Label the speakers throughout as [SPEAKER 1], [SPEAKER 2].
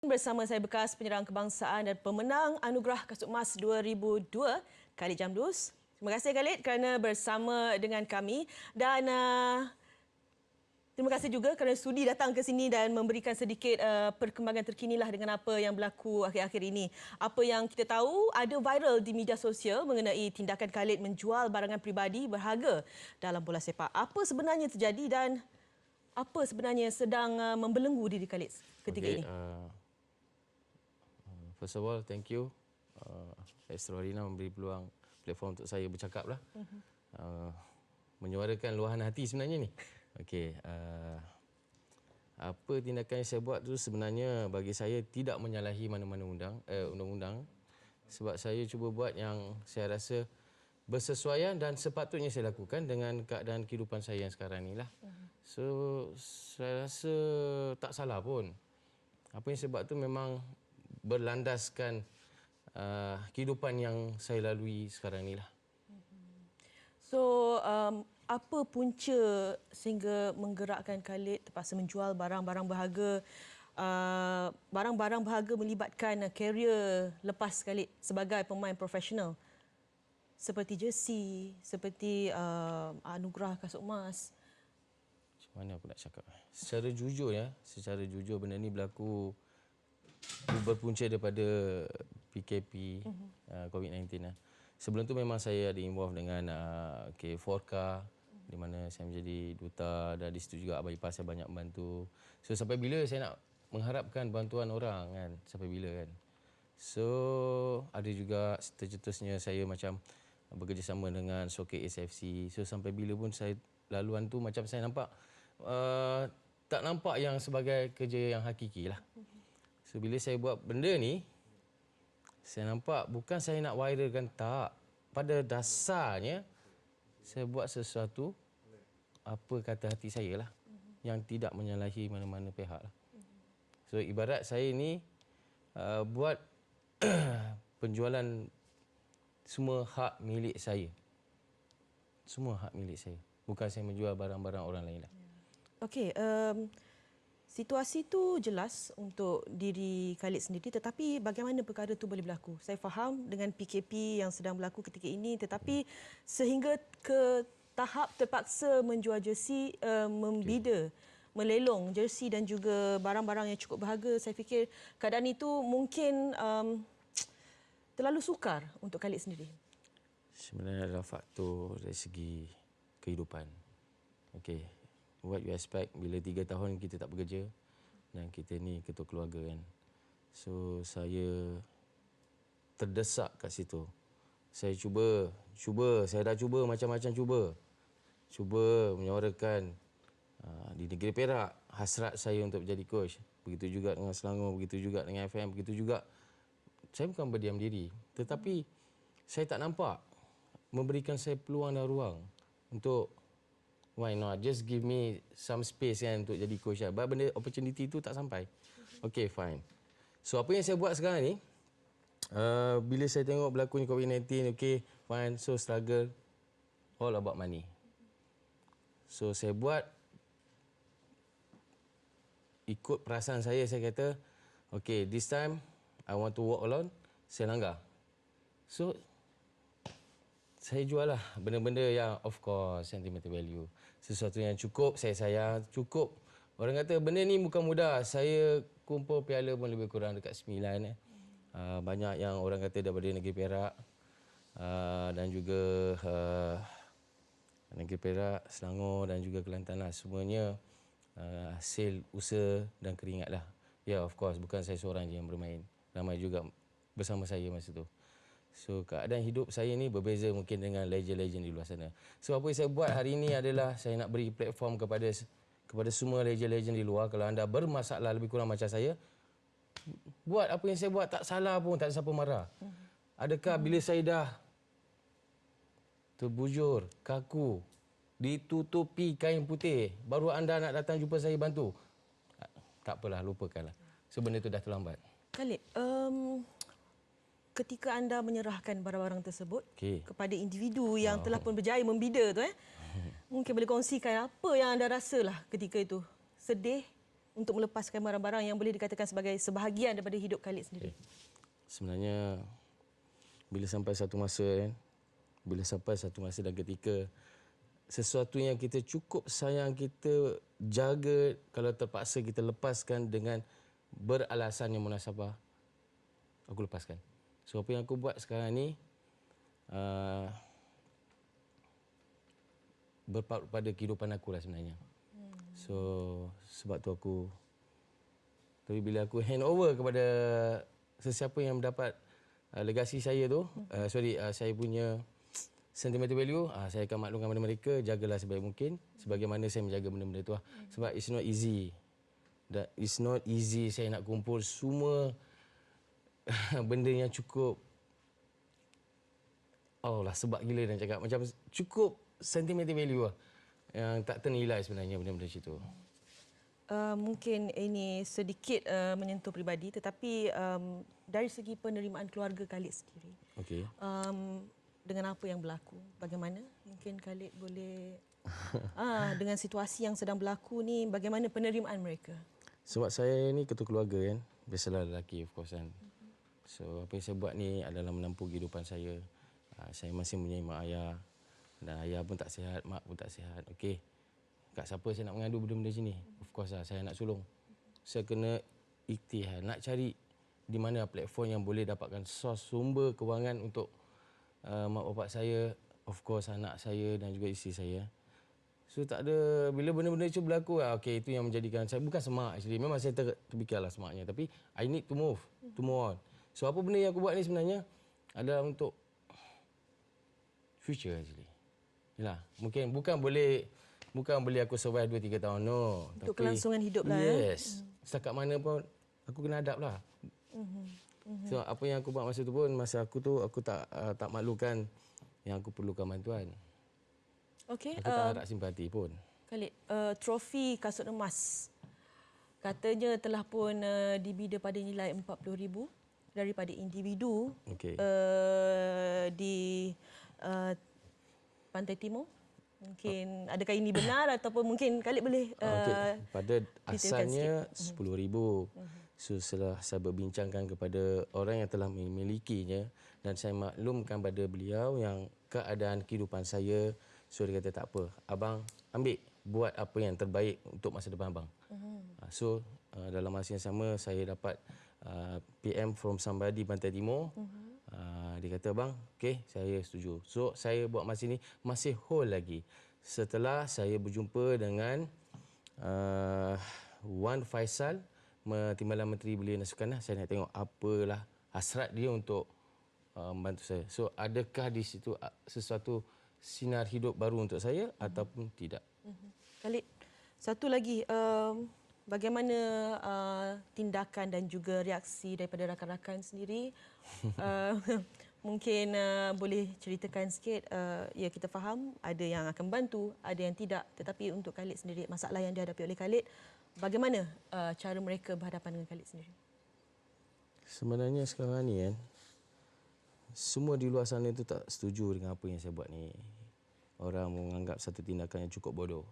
[SPEAKER 1] Bersama saya bekas penyerang kebangsaan dan pemenang Anugerah Kasut Emas 2002, Khalid Jamdus. Terima kasih Khalid kerana bersama dengan kami dan terima kasih juga kerana sudi datang ke sini dan memberikan sedikit perkembangan terkinilah dengan apa yang berlaku akhir-akhir ini. Apa yang kita tahu ada viral di media sosial mengenai tindakan Khalid menjual barangan peribadi berharga dalam bola sepak. Apa sebenarnya terjadi dan apa sebenarnya sedang membelenggu diri Khalid ketika ini?
[SPEAKER 2] First of all, thank you. Extraordinary memberi peluang platform untuk saya bercakap lah. Menyuarakan luahan hati sebenarnya ni. Okey, apa tindakan yang saya buat tu sebenarnya bagi saya tidak menyalahi mana-mana undang-undang. Sebab saya cuba buat yang saya rasa bersesuaian dan sepatutnya saya lakukan dengan keadaan kehidupan saya yang sekarang ni lah. So, saya rasa tak salah pun. Apa yang saya buat tu memang berlandaskan kehidupan yang saya lalui sekarang ni lah.
[SPEAKER 1] So, apa punca sehingga menggerakkan Khalid terpaksa menjual barang-barang berharga, barang-barang berharga melibatkan karier lepas Khalid sebagai pemain profesional? Seperti jersey, seperti anugerah kasut emas.
[SPEAKER 2] Macam mana aku nak cakap? Secara jujur benda ni berlaku berpunca daripada PKP COVID-19 lah. Sebelum tu memang saya ada involve dengan Forka di mana saya menjadi duta dan di situ juga Abang Ipar saya banyak membantu. So sampai bila saya nak mengharapkan bantuan orang kan? Sampai bila kan? So ada juga tercetusnya saya macam bekerjasama dengan Soket SFC. So sampai bila pun saya laluan tu macam saya nampak tak nampak yang sebagai kerja yang hakiki lah. So, bila saya buat benda ni, saya nampak bukan saya nak viralkan, tak. Pada dasarnya, saya buat sesuatu apa kata hati saya lah. Yang tidak menyalahi mana-mana pihak lah. So, ibarat saya ni buat penjualan semua hak milik saya. Semua hak milik saya. Bukan saya menjual barang-barang orang lain lah.
[SPEAKER 1] Okey, situasi itu jelas untuk diri Khalid sendiri, tetapi bagaimana perkara itu boleh berlaku? Saya faham dengan PKP yang sedang berlaku ketika ini, tetapi sehingga ke tahap terpaksa menjual jersey, membida, melelong jersey dan juga barang-barang yang cukup berharga, saya fikir keadaan itu mungkin terlalu sukar untuk Khalid sendiri.
[SPEAKER 2] Sebenarnya adalah faktor dari segi kehidupan. Okey. What you expect bila 3 tahun kita tak bekerja dan kita ni ketua keluarga kan. So saya terdesak kat situ. Saya saya dah cuba macam-macam cuba menyuarakan di negeri Perak hasrat saya untuk menjadi coach. Begitu juga dengan Selangor, begitu juga dengan FM, begitu juga saya bukan berdiam diri, tetapi saya tak nampak memberikan saya peluang dan ruang untuk why not? Just give me some space kan untuk jadi coach. Sebab benda opportunity tu tak sampai. Okay, fine. So, apa yang saya buat sekarang ni, bila saya tengok berlakunya COVID-19, okay, fine. So, struggle. All about money. So, saya buat ikut perasaan saya kata, okay, this time, I want to walk alone. Saya langgar. So, saya jual lah benda-benda yang of course sentimental value. Sesuatu yang cukup, saya sayang, cukup. Orang kata benda ni bukan mudah. Saya kumpul piala pun lebih kurang dekat 9. Banyak yang orang kata daripada negeri Perak dan juga negeri Perak, Selangor dan juga Kelantan lah. Semuanya hasil usaha dan keringat lah. Ya, of course, bukan saya seorang je yang bermain. Ramai juga bersama saya masa tu. So, keadaan hidup saya ni berbeza mungkin dengan legend-legend di luar sana. So, apa yang saya buat hari ini adalah saya nak beri platform kepada semua legend-legend di luar. Kalau anda bermasalah lebih kurang macam saya, buat apa yang saya buat tak salah pun, tak ada siapa marah. Adakah bila saya dah terbujur, kaku, ditutupi kain putih, baru anda nak datang jumpa saya bantu? Tak apalah, lupakanlah. So, benda itu dah terlambat.
[SPEAKER 1] Khalid, ketika anda menyerahkan barang-barang tersebut kepada individu yang telah pun berjaya membida tu, mungkin boleh kongsikan apa yang anda rasalah ketika itu? Sedih, untuk melepaskan barang-barang yang boleh dikatakan sebagai sebahagian daripada hidup Khalid sendiri?
[SPEAKER 2] Sebenarnya bila sampai satu masa dan ketika sesuatu yang kita cukup sayang, kita jaga, kalau terpaksa kita lepaskan dengan beralasan yang munasabah, aku lepaskan. So apa yang aku buat sekarang ni berpaut pada kehidupan aku lah sebenarnya. So sebab tu tapi bila aku hand over kepada sesiapa yang mendapat legasi saya tu, saya punya sentimental value, saya akan maklumkan kepada mereka, jagalah sebaik mungkin sebagaimana saya menjaga benda-benda tu lah. Sebab it's not easy. It's not easy saya nak kumpul semua benda yang cukup sebab gila dan cakap macam cukup sentimental value lah, yang tak ternilai sebenarnya benda-benda macam tu.
[SPEAKER 1] Mungkin ini sedikit menyentuh peribadi, tetapi dari segi penerimaan keluarga Khalid sendiri,
[SPEAKER 2] Okey.
[SPEAKER 1] dengan apa yang berlaku, bagaimana mungkin Khalid boleh dengan situasi yang sedang berlaku ni, bagaimana penerimaan mereka?
[SPEAKER 2] Sebab saya ni ketua keluarga kan, biasalah lelaki of course kan. So apa yang saya buat ni adalah menampung kehidupan saya. Saya masih mempunyai mak ayah, dan ayah pun tak sihat, mak pun tak sihat. Okey, kat siapa saya nak mengadu benda-benda sini? Of course lah, saya nak sulung. Saya kena ikhtiar, nak cari di mana platform yang boleh dapatkan sos sumber kewangan untuk mak bapak saya, of course anak saya dan juga isteri saya. So tak ada, bila benda-benda itu berlaku, okey, itu yang menjadikan saya bukan semak actually. Memang saya terfikirlah semaknya, tapi I need to move on. So apa benda yang aku buat ni sebenarnya adalah untuk future actually. Yalah, mungkin bukan boleh aku survive 2-3 tahun, no.
[SPEAKER 1] Untuk
[SPEAKER 2] tapi
[SPEAKER 1] kelangsungan hidup lah.
[SPEAKER 2] Yes. Setakat mana pun aku kena adapt lah. So apa yang aku buat masa tu pun, aku tak maklumkan yang aku perlukan bantuan.
[SPEAKER 1] Okey,
[SPEAKER 2] Aku tak harap simpati pun.
[SPEAKER 1] Khalid, trofi kasut emas katanya telah pun dibida pada nilai 40,000 daripada individu
[SPEAKER 2] Okey.
[SPEAKER 1] di Pantai Timur. Mungkin adakah ini benar ataupun mungkin Khalid boleh
[SPEAKER 2] Pada asalnya
[SPEAKER 1] sikit.
[SPEAKER 2] 10,000. So setelah saya berbincangkan kepada orang yang telah memilikinya dan saya maklumkan pada beliau yang keadaan kehidupan saya, so dia kata tak apa, abang ambil, buat apa yang terbaik untuk masa depan abang. So dalam masa yang sama saya dapat PM from somebody Pantai Timur. Dia kata, bang, okey, saya setuju. So saya buat masa ini masih whole lagi. Setelah saya berjumpa dengan Wan Faisal, Timbalan Menteri Belia dan Sukan, saya nak tengok apalah hasrat dia untuk membantu saya. So adakah di situ sesuatu sinar hidup baru untuk saya ataupun tidak?
[SPEAKER 1] Khalid, satu lagi, bagaimana tindakan dan juga reaksi daripada rakan-rakan sendiri? Mungkin boleh ceritakan sikit. Ya, kita faham ada yang akan bantu, ada yang tidak. Tetapi untuk Khalid sendiri, masalah yang dihadapi oleh Khalid, bagaimana cara mereka berhadapan dengan Khalid sendiri?
[SPEAKER 2] Sebenarnya sekarang ni kan, semua di luar sana itu tak setuju dengan apa yang saya buat ni. Orang menganggap satu tindakan yang cukup bodoh.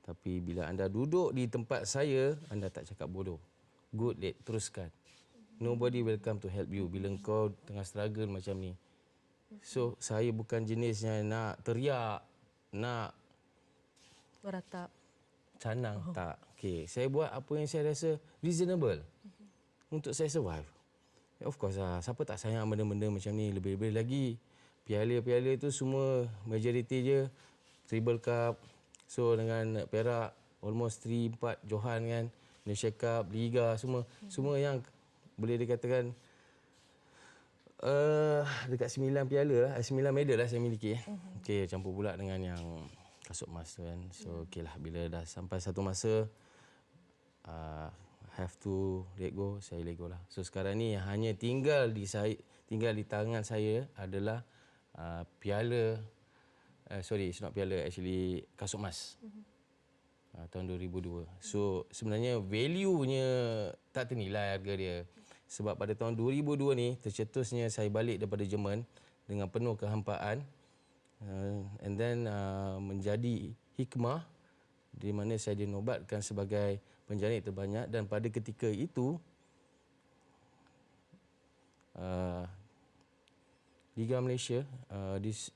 [SPEAKER 2] Tapi bila anda duduk di tempat saya, anda tak cakap bodoh. Good, Lek, teruskan. Nobody will come to help you bila kau tengah struggle macam ni. So, saya bukan jenis yang nak teriak, nak
[SPEAKER 1] Beratap.
[SPEAKER 2] canang, tak. Okay, saya buat apa yang saya rasa reasonable untuk saya survive. Of course lah, siapa tak sayang benda-benda macam ni. Lebih-lebih lagi, piala-piala tu semua majoriti je Treble Cup. So dengan Perak almost 3-4 Johan kan, Indonesia Cup, Liga, semua yang boleh dikatakan dekat 9 piala lah, 9 medal lah saya miliki. Okey, campur pula dengan yang kasut emas tu kan. So okeylah, bila dah sampai satu masa have to let go, saya let go lah. So sekarang ni yang hanya tinggal di tangan saya adalah piala, it's not piala, actually kasut emas. Tahun 2002. So sebenarnya value-nya tak ternilai harga dia. Sebab pada tahun 2002 ni tercetusnya saya balik daripada Jerman dengan penuh kehampaan, and then menjadi hikmah di mana saya dinobatkan sebagai penjara yang terbanyak, dan pada ketika itu Liga Malaysia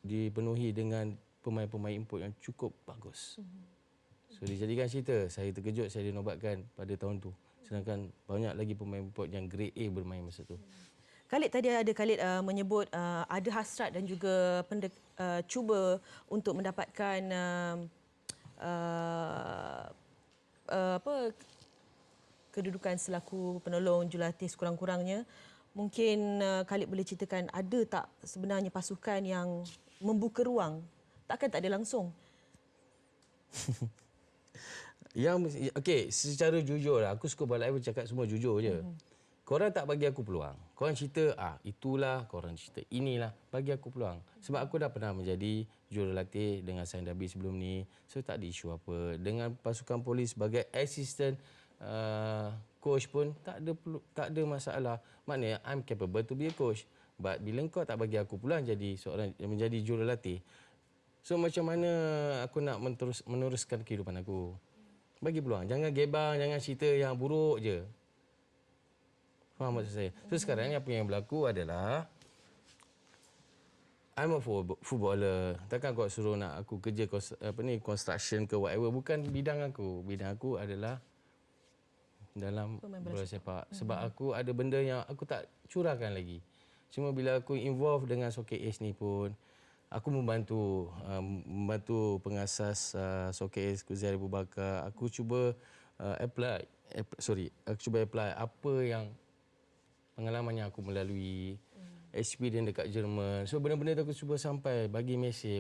[SPEAKER 2] dipenuhi dengan pemain-pemain import yang cukup bagus. So dijadikan cerita, saya terkejut saya dinobatkan pada tahun tu. Sedangkan banyak lagi pemain import yang grade A bermain masa tu.
[SPEAKER 1] Khalid tadi ada Khalid menyebut ada hasrat dan juga cuba untuk mendapatkan kedudukan selaku penolong jurulatih sekurang-kurangnya. Mungkin Khalid boleh ceritakan ada tak sebenarnya pasukan yang membuka ruang? Takkan tak ada langsung?
[SPEAKER 2] Okey, secara jujur lah, aku suka balai bercakap semua jujur je. Korang tak bagi aku peluang. Korang cerita, itulah, korang cerita inilah, bagi aku peluang. Sebab aku dah pernah menjadi jurulatih dengan Sain Dabi sebelum ni. So tak ada isu apa. Dengan pasukan polis sebagai assistant coach pun tak ada masalah. Maknanya I'm capable to be a coach. But bila kau tak bagi aku peluang jadi seorang menjadi jurulatih, so macam mana aku nak meneruskan kehidupan aku? Bagi peluang. Jangan gebang, jangan cerita yang buruk je. Faham maksud saya? So sekarang ni apa yang berlaku adalah I'm a footballer. Takkan kau suruh nak aku kerja construction ke whatever. Bukan bidang aku. Bidang aku adalah dalam bola sepak. Sebab aku ada benda yang aku tak curahkan lagi. Cuma bila aku involve dengan Soccer Ace ni pun, aku membantu pengasas Soccer Ace Kuzair Abu Bakar. Aku cuba apply apa yang pengalaman yang aku melalui, experience dekat Jerman. So benda-benda tu aku cuba sampai, bagi mesej.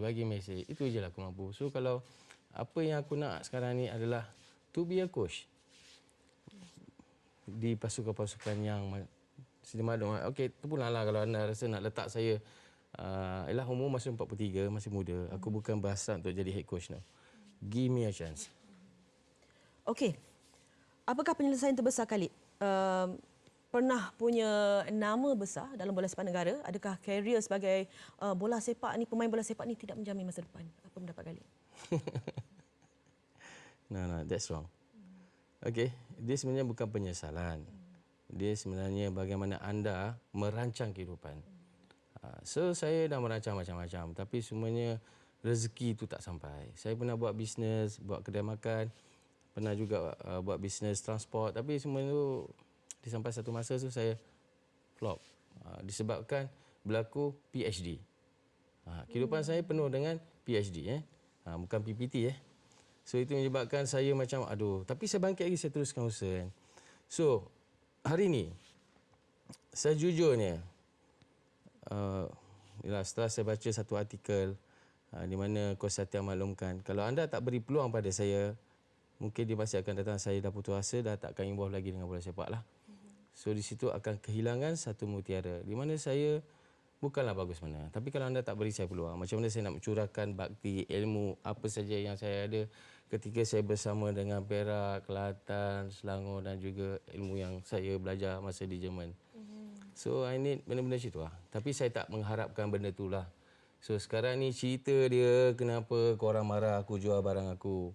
[SPEAKER 2] Itu je lah aku mampu. So kalau apa yang aku nak sekarang ni adalah to be a coach di pasukan-pasukan yang sedia maklum. Okey, tu pun lah kalau anda rasa nak letak saya umur masih 43, masih muda. Aku bukan berhasrat untuk jadi head coach now. Give me a chance.
[SPEAKER 1] Okey. Apakah penyelesaian terbesar Khalid? Pernah punya nama besar dalam bola sepak negara? Adakah karier sebagai bola sepak ni, pemain bola sepak ni tidak menjamin masa depan? Apa pendapat Khalid?
[SPEAKER 2] No, that's wrong. Okey, dia sebenarnya bukan penyesalan. Dia sebenarnya bagaimana anda merancang kehidupan. So saya dah merancang macam-macam, tapi semuanya rezeki itu tak sampai. Saya pernah buat bisnes, buat kedai makan, pernah juga buat bisnes transport, tapi semua itu sampai satu masa tu saya flop. Disebabkan berlaku PhD. Kehidupan saya penuh dengan PhD. Bukan PPT. So itu menyebabkan saya macam tapi saya bangkit lagi, saya teruskan usaha. So hari ni sejujurnya setelah saya baca satu artikel di mana Coach Satya maklumkan, kalau anda tak beri peluang pada saya, mungkin di masa akan datang saya dah putus asa, dah takkan involve lagi dengan bola sepak lah. So di situ akan kehilangan satu mutiara di mana saya bukanlah bagus mana. Tapi kalau anda tak beri saya peluang, macam mana saya nak mencurahkan bakti ilmu apa saja yang saya ada ketika saya bersama dengan Perak, Kelantan, Selangor dan juga ilmu yang saya belajar masa di Jerman. So I need benda-benda macam tu lah. Tapi saya tak mengharapkan benda tu lah. So sekarang ni cerita dia kenapa korang marah aku jual barang aku.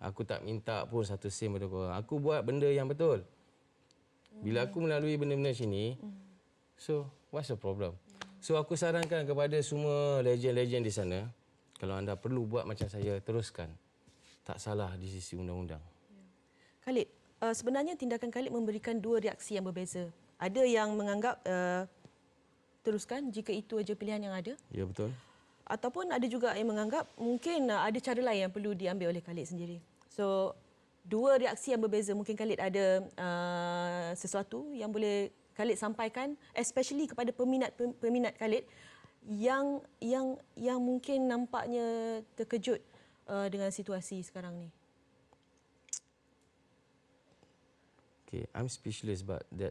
[SPEAKER 2] Aku tak minta pun satu sen pada korang. Aku buat benda yang betul. Bila aku melalui benda-benda sini, so what's the problem? So aku sarankan kepada semua legend-legend di sana, kalau anda perlu buat macam saya, teruskan. Tak salah di sisi undang-undang.
[SPEAKER 1] Khalid, sebenarnya tindakan Khalid memberikan dua reaksi yang berbeza. Ada yang menganggap teruskan jika itu aja pilihan yang ada.
[SPEAKER 2] Ya, betul.
[SPEAKER 1] Ataupun ada juga yang menganggap mungkin ada cara lain yang perlu diambil oleh Khalid sendiri. So dua reaksi yang berbeza. Mungkin Khalid ada sesuatu yang boleh Khalid sampaikan, especially kepada peminat Khalid yang mungkin nampaknya terkejut dengan situasi sekarang ni.
[SPEAKER 2] Okay, I'm speechless about that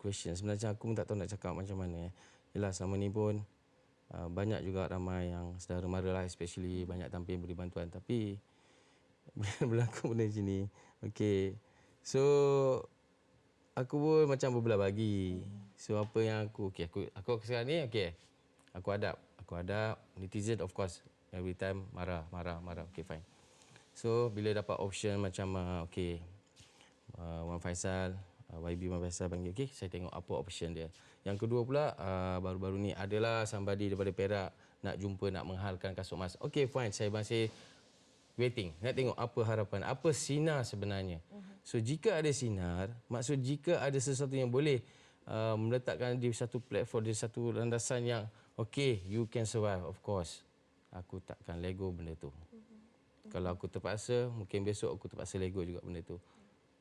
[SPEAKER 2] question. Sebenarnya aku pun tak tahu nak cakap macam mana. Yalah, selama ni pun banyak juga ramai yang saudara mara lah, especially banyak tampil beri bantuan. Tapi berlaku benda macam ni. Okey. So aku pun macam berbelah bagi. So apa yang aku aku sekarang ni Aku hadap netizen, of course every time marah. Okey, fine. So bila dapat option macam Wan Faisal, YB Wan Faisal panggil, okey, saya tengok apa option dia. Yang kedua pula, baru-baru ni adalah somebody daripada Perak nak jumpa, nak menghalkan kasut emas. Okey, fine, saya masih waiting. Nak tengok apa harapan, apa sinar sebenarnya. So, jika ada sinar, maksud jika ada sesuatu yang boleh meletakkan di satu platform, di satu landasan yang okey, you can survive, of course. Aku takkan lego benda tu. Kalau aku terpaksa, mungkin besok aku terpaksa lego juga benda tu.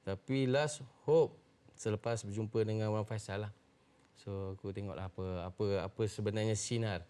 [SPEAKER 2] Tapi last hope selepas berjumpa dengan Wan Faisal lah. So aku tengoklah apa sebenarnya sinar